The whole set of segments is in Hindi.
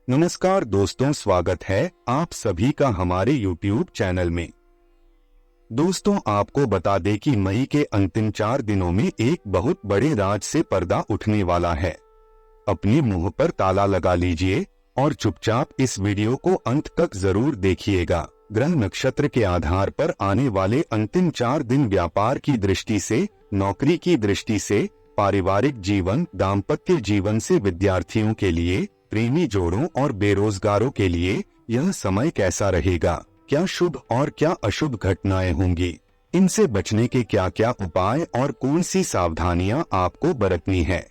नमस्कार दोस्तों, स्वागत है आप सभी का हमारे YouTube चैनल में। दोस्तों, आपको बता दें कि मई के अंतिम 4 दिनों में एक बहुत बड़े राज से पर्दा उठने वाला है। अपने मुंह पर ताला लगा लीजिए और चुपचाप इस वीडियो को अंत तक जरूर देखिएगा। ग्रह नक्षत्र के आधार पर आने वाले अंतिम 4 दिन व्यापार की दृष्टि से, नौकरी की दृष्टि से, पारिवारिक जीवन, दाम्पत्य जीवन से, विद्यार्थियों के लिए, प्रेमी जोड़ों और बेरोजगारों के लिए यह समय कैसा रहेगा, क्या शुभ और क्या अशुभ घटनाएं होंगी, इनसे बचने के क्या क्या उपाय और कौन सी सावधानियां आपको बरतनी है,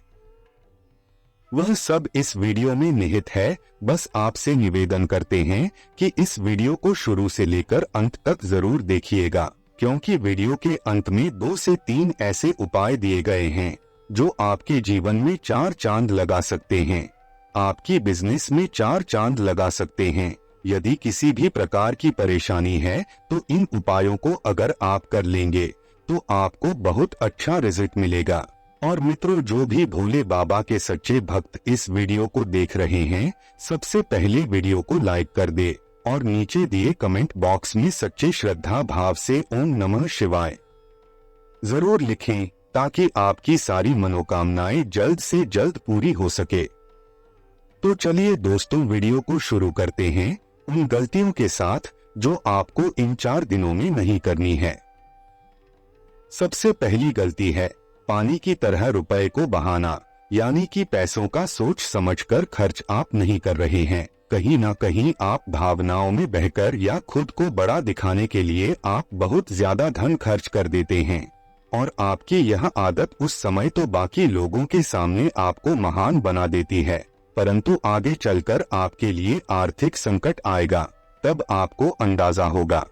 वह सब इस वीडियो में निहित है। बस आपसे निवेदन करते हैं कि इस वीडियो को शुरू से लेकर अंत तक जरूर देखिएगा, क्योंकि वीडियो के अंत में 2 से 3 ऐसे उपाय दिए गए हैं जो आपके जीवन में 4 चांद लगा सकते हैं, आपकी बिजनेस में 4 चांद लगा सकते हैं। यदि किसी भी प्रकार की परेशानी है तो इन उपायों को अगर आप कर लेंगे तो आपको बहुत अच्छा रिजल्ट मिलेगा। और मित्रों, जो भी भोले बाबा के सच्चे भक्त इस वीडियो को देख रहे हैं, सबसे पहले वीडियो को लाइक कर दे और नीचे दिए कमेंट बॉक्स में सच्चे श्रद्धा भाव से ओम नमः शिवाय जरूर लिखें, ताकि आपकी सारी मनोकामनाएं जल्द से जल्द पूरी हो सके। तो चलिए दोस्तों, वीडियो को शुरू करते हैं उन गलतियों के साथ जो आपको इन 4 दिनों में नहीं करनी है। सबसे पहली गलती है पानी की तरह रुपए को बहाना, यानी कि पैसों का सोच समझकर खर्च आप नहीं कर रहे हैं। कहीं ना कहीं आप भावनाओं में बहकर या खुद को बड़ा दिखाने के लिए आप बहुत ज्यादा धन खर्च कर देते हैं, और आपकी यह आदत उस समय तो बाकी लोगों के सामने आपको महान बना देती है, परंतु आगे चलकर आपके लिए आर्थिक संकट आएगा, तब आपको अंदाजा होगा।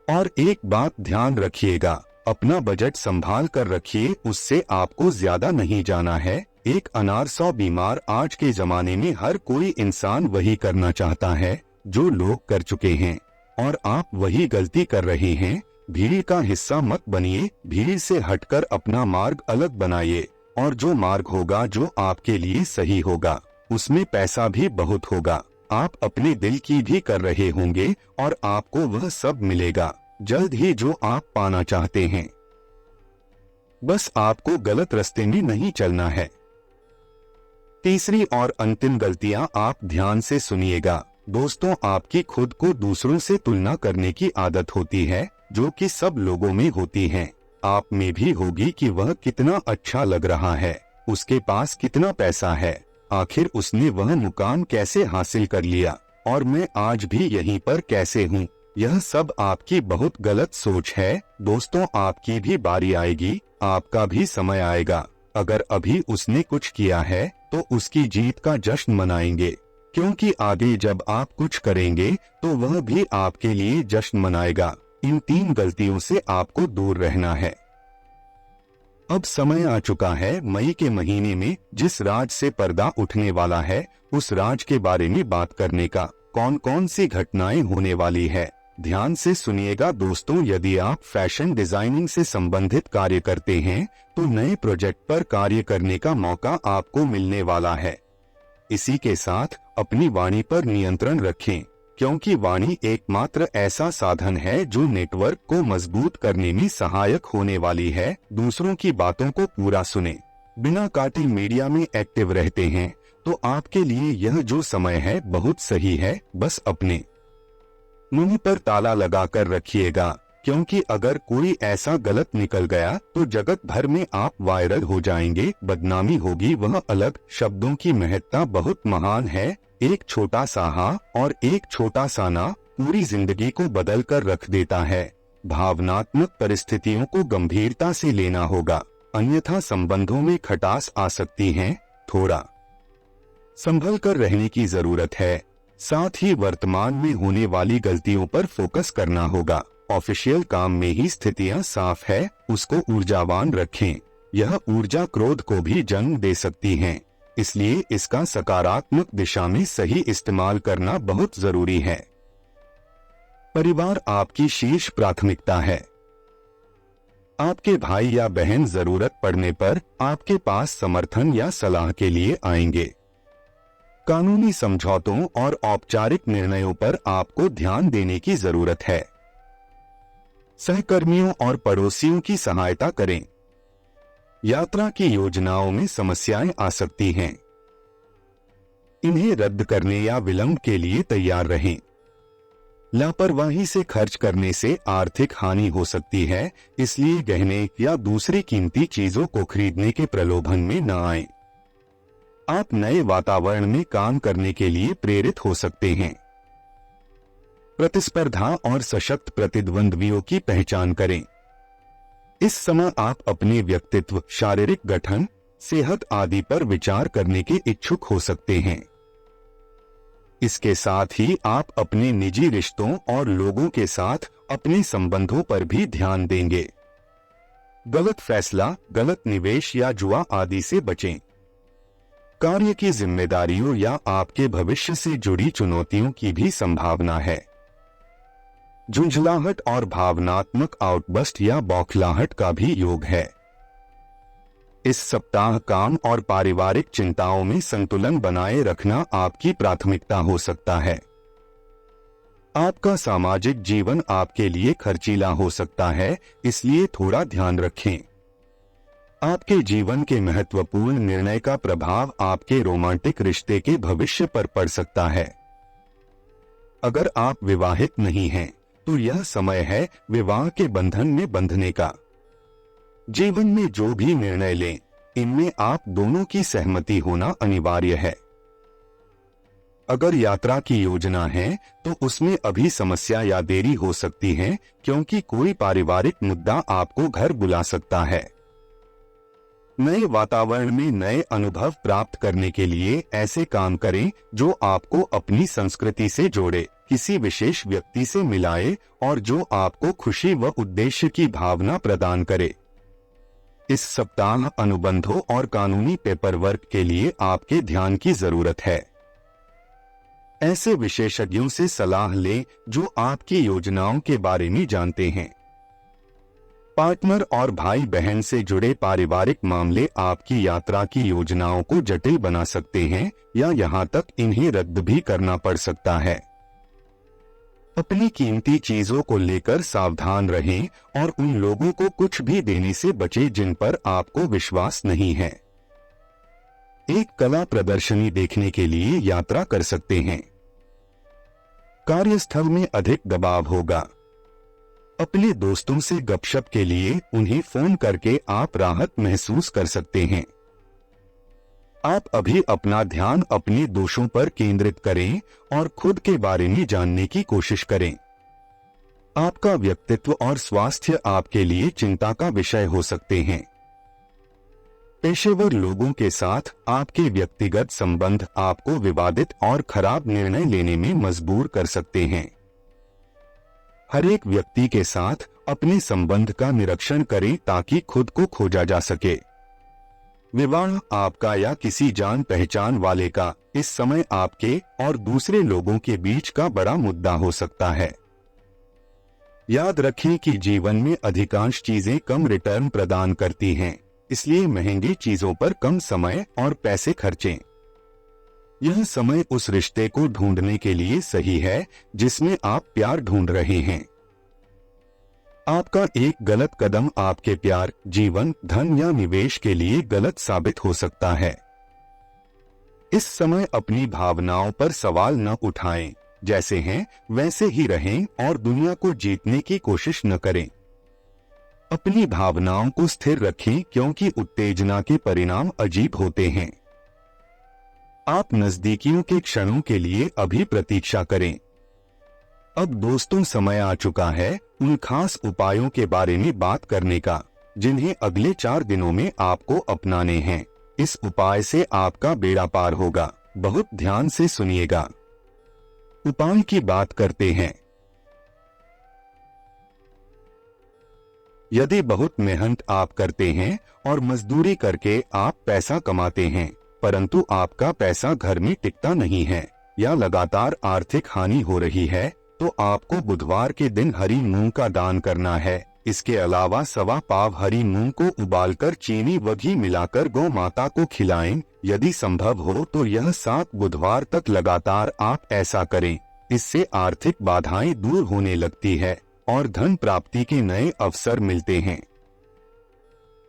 और एक बात ध्यान रखिएगा, अपना बजट संभाल कर रखिए, उससे आपको ज्यादा नहीं जाना है। एक अनार 100 बीमार। आज के जमाने में हर कोई इंसान वही करना चाहता है जो लोग कर चुके हैं, और आप वही गलती कर रहे हैं। भीड़ का हिस्सा मत बनिए, भीड़ से हटकर अपना मार्ग अलग बनाइए, और जो मार्ग होगा जो आपके लिए सही होगा उसमें पैसा भी बहुत होगा। आप अपने दिल की भी कर रहे होंगे और आपको वह सब मिलेगा जल्द ही जो आप पाना चाहते हैं। बस आपको गलत रास्ते में नहीं चलना है। तीसरी और अंतिम गलतियां आप ध्यान से सुनिएगा। दोस्तों, आपकी खुद को दूसरों से तुलना करने की आदत होती है, जो कि सब लोगों में होती है। आप में भी होगी कि वह कितना अच्छा लग रहा है, उसके पास कितना पैसा है, आखिर उसने वह मुकाम कैसे हासिल कर लिया, और मैं आज भी यहीं पर कैसे हूँ। यह सब आपकी बहुत गलत सोच है। दोस्तों, आपकी भी बारी आएगी, आपका भी समय आएगा। अगर अभी उसने कुछ किया है तो उसकी जीत का जश्न मनाएंगे, क्योंकि आगे जब आप कुछ करेंगे तो वह भी आपके लिए जश्न मनाएगा। इन 3 गलतियों से आपको दूर रहना है। अब समय आ चुका है मई के महीने में जिस राज से पर्दा उठने वाला है, उस राज के बारे में बात करने का। कौन कौन सी घटनाएं होने वाली है, ध्यान से सुनिएगा दोस्तों। यदि आप फैशन डिजाइनिंग से संबंधित कार्य करते हैं तो नए प्रोजेक्ट पर कार्य करने का मौका आपको मिलने वाला है। इसी के साथ अपनी वाणी पर नियंत्रण रखें, क्योंकि वाणी एकमात्र ऐसा साधन है जो नेटवर्क को मजबूत करने में सहायक होने वाली है। दूसरों की बातों को पूरा सुने, बिना काटे मीडिया में एक्टिव रहते हैं तो आपके लिए यह जो समय है बहुत सही है। बस अपने मुंह पर ताला लगा कर रखिएगा, क्योंकि अगर कोई ऐसा गलत निकल गया तो जगत भर में आप वायरल हो जाएंगे, बदनामी होगी वह अलग। शब्दों की महत्ता बहुत महान है। एक छोटा सा हाँ और एक छोटा सा ना पूरी जिंदगी को बदल कर रख देता है। भावनात्मक परिस्थितियों को गंभीरता से लेना होगा, अन्यथा संबंधों में खटास आ सकती है। थोड़ा संभल कर रहने की जरूरत है। साथ ही वर्तमान में होने वाली गलतियों पर फोकस करना होगा। ऑफिशियल काम में ही स्थितियां साफ है, उसको ऊर्जावान रखें। यह ऊर्जा क्रोध को भी जन्म दे सकती है, इसलिए इसका सकारात्मक दिशा में सही इस्तेमाल करना बहुत जरूरी है। परिवार आपकी शीर्ष प्राथमिकता है। आपके भाई या बहन जरूरत पड़ने पर आपके पास समर्थन या सलाह के लिए आएंगे। कानूनी समझौतों और औपचारिक निर्णयों पर आपको ध्यान देने की जरूरत है। सहकर्मियों और पड़ोसियों की सहायता करें। यात्रा की योजनाओं में समस्याएं आ सकती हैं। इन्हें रद्द करने या विलंब के लिए तैयार रहें। लापरवाही से खर्च करने से आर्थिक हानि हो सकती है, इसलिए गहने या दूसरी कीमती चीजों को खरीदने के प्रलोभन में न आएं। आप नए वातावरण में काम करने के लिए प्रेरित हो सकते हैं। प्रतिस्पर्धा और सशक्त प्रतिद्वंद्वियों की पहचान करें। इस समय आप अपने व्यक्तित्व, शारीरिक गठन, सेहत आदि पर विचार करने के इच्छुक हो सकते हैं। इसके साथ ही आप अपने निजी रिश्तों और लोगों के साथ अपने संबंधों पर भी ध्यान देंगे। गलत फैसला, गलत निवेश या जुआ आदि से बचें। कार्य की जिम्मेदारियों या आपके भविष्य से जुड़ी चुनौतियों की भी संभावना है। झुंझलाहट और भावनात्मक आउटबर्स्ट या बौखलाहट का भी योग है। इस सप्ताह काम और पारिवारिक चिंताओं में संतुलन बनाए रखना आपकी प्राथमिकता हो सकता है। आपका सामाजिक जीवन आपके लिए खर्चीला हो सकता है, इसलिए थोड़ा ध्यान रखें। आपके जीवन के महत्वपूर्ण निर्णय का प्रभाव आपके रोमांटिक रिश्ते के भविष्य पर पड़ सकता है। अगर आप विवाहित नहीं हैं, तो यह समय है विवाह के बंधन में बंधने का। जीवन में जो भी निर्णय लें, इनमें आप दोनों की सहमति होना अनिवार्य है। अगर यात्रा की योजना है, तो उसमें अभी समस्या या देरी हो सकती है, क्योंकि कोई पारिवारिक मुद्दा आपको घर बुला सकता है। नए वातावरण में नए अनुभव प्राप्त करने के लिए ऐसे काम करें जो आपको अपनी संस्कृति से जोड़े, किसी विशेष व्यक्ति से मिलाए और जो आपको खुशी व उद्देश्य की भावना प्रदान करे। इस सप्ताह अनुबंधों और कानूनी पेपरवर्क के लिए आपके ध्यान की जरूरत है। ऐसे विशेषज्ञों से सलाह लें जो आपकी योजनाओं के बारे में जानते हैं। पार्टनर और भाई बहन से जुड़े पारिवारिक मामले आपकी यात्रा की योजनाओं को जटिल बना सकते हैं या यहां तक इन्हें रद्द भी करना पड़ सकता है। अपनी कीमती चीजों को लेकर सावधान रहें और उन लोगों को कुछ भी देने से बचें जिन पर आपको विश्वास नहीं है। एक कला प्रदर्शनी देखने के लिए यात्रा कर सकते हैं। कार्यस्थल में अधिक दबाव होगा। अपने दोस्तों से गपशप के लिए उन्हें फोन करके आप राहत महसूस कर सकते हैं। आप अभी अपना ध्यान अपने दोषों पर केंद्रित करें और खुद के बारे में जानने की कोशिश करें। आपका व्यक्तित्व और स्वास्थ्य आपके लिए चिंता का विषय हो सकते हैं। पेशेवर लोगों के साथ आपके व्यक्तिगत संबंध आपको विवादित और खराब निर्णय लेने में मजबूर कर सकते हैं। हर एक व्यक्ति के साथ अपने संबंध का निरीक्षण करें ताकि खुद को खोजा जा सके। विवाह आपका या किसी जान पहचान वाले का इस समय आपके और दूसरे लोगों के बीच का बड़ा मुद्दा हो सकता है। याद रखें कि जीवन में अधिकांश चीजें कम रिटर्न प्रदान करती हैं, इसलिए महंगी चीजों पर कम समय और पैसे खर्चें। यह समय उस रिश्ते को ढूंढने के लिए सही है जिसमें आप प्यार ढूंढ रहे हैं। आपका एक गलत कदम आपके प्यार, जीवन, धन या निवेश के लिए गलत साबित हो सकता है। इस समय अपनी भावनाओं पर सवाल न उठाएं, जैसे हैं वैसे ही रहें और दुनिया को जीतने की कोशिश न करें। अपनी भावनाओं को स्थिर रखें क्योंकि उत्तेजना के परिणाम अजीब होते हैं। आप नजदीकियों के क्षणों के लिए अभी प्रतीक्षा करें। अब दोस्तों, समय आ चुका है उन खास उपायों के बारे में बात करने का जिन्हें अगले 4 दिनों में आपको अपनाने हैं। इस उपाय से आपका बेड़ा पार होगा। बहुत ध्यान से सुनिएगा। उपाय की बात करते हैं। यदि बहुत मेहनत आप करते हैं और मजदूरी करके आप पैसा कमाते हैं, परंतु आपका पैसा घर में टिकता नहीं है या लगातार आर्थिक हानि हो रही है, तो आपको बुधवार के दिन हरी मूंग का दान करना है इसके अलावा सवा पाव हरी मूंग को उबालकर चीनी व घी मिलाकर गौ माता को खिलाएं। यदि संभव हो तो यह 7 बुधवार तक लगातार आप ऐसा करें। इससे आर्थिक बाधाएं दूर होने लगती है और धन प्राप्ति के नए अवसर मिलते हैं।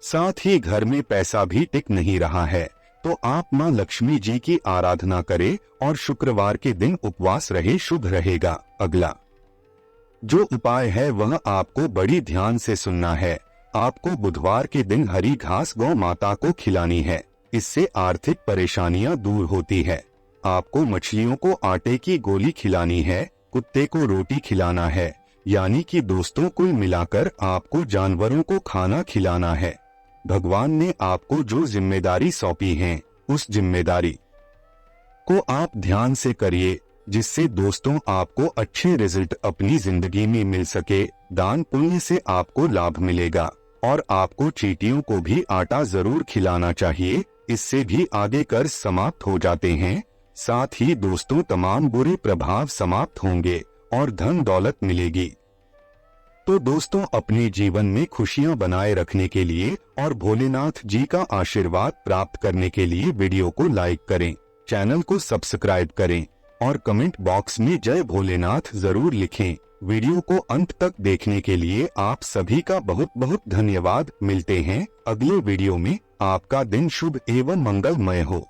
साथ ही घर में पैसा भी टिक नहीं रहा है तो आप मां लक्ष्मी जी की आराधना करें और शुक्रवार के दिन उपवास रहे, शुभ रहेगा। अगला जो उपाय है वह आपको बड़ी ध्यान से सुनना है। आपको बुधवार के दिन हरी घास गौ माता को खिलानी है। इससे आर्थिक परेशानियां दूर होती है। आपको मछलियों को आटे की गोली खिलानी है, कुत्ते को रोटी खिलाना है, यानी कि दोस्तों कुल मिलाकर आपको जानवरों को खाना खिलाना है। भगवान ने आपको जो जिम्मेदारी सौंपी है उस जिम्मेदारी को आप ध्यान से करिए, जिससे दोस्तों आपको अच्छे रिजल्ट अपनी जिंदगी में मिल सके। दान पुण्य से आपको लाभ मिलेगा और आपको चींटियों को भी आटा जरूर खिलाना चाहिए। इससे भी आगे कर्ज समाप्त हो जाते हैं। साथ ही दोस्तों तमाम बुरे प्रभाव समाप्त होंगे और धन दौलत मिलेगी। तो दोस्तों अपने जीवन में खुशियां बनाए रखने के लिए और भोलेनाथ जी का आशीर्वाद प्राप्त करने के लिए वीडियो को लाइक करें, चैनल को सब्सक्राइब करें और कमेंट बॉक्स में जय भोलेनाथ जरूर लिखें। वीडियो को अंत तक देखने के लिए आप सभी का बहुत बहुत धन्यवाद। मिलते हैं अगले वीडियो में। आपका दिन शुभ एवं मंगलमय हो।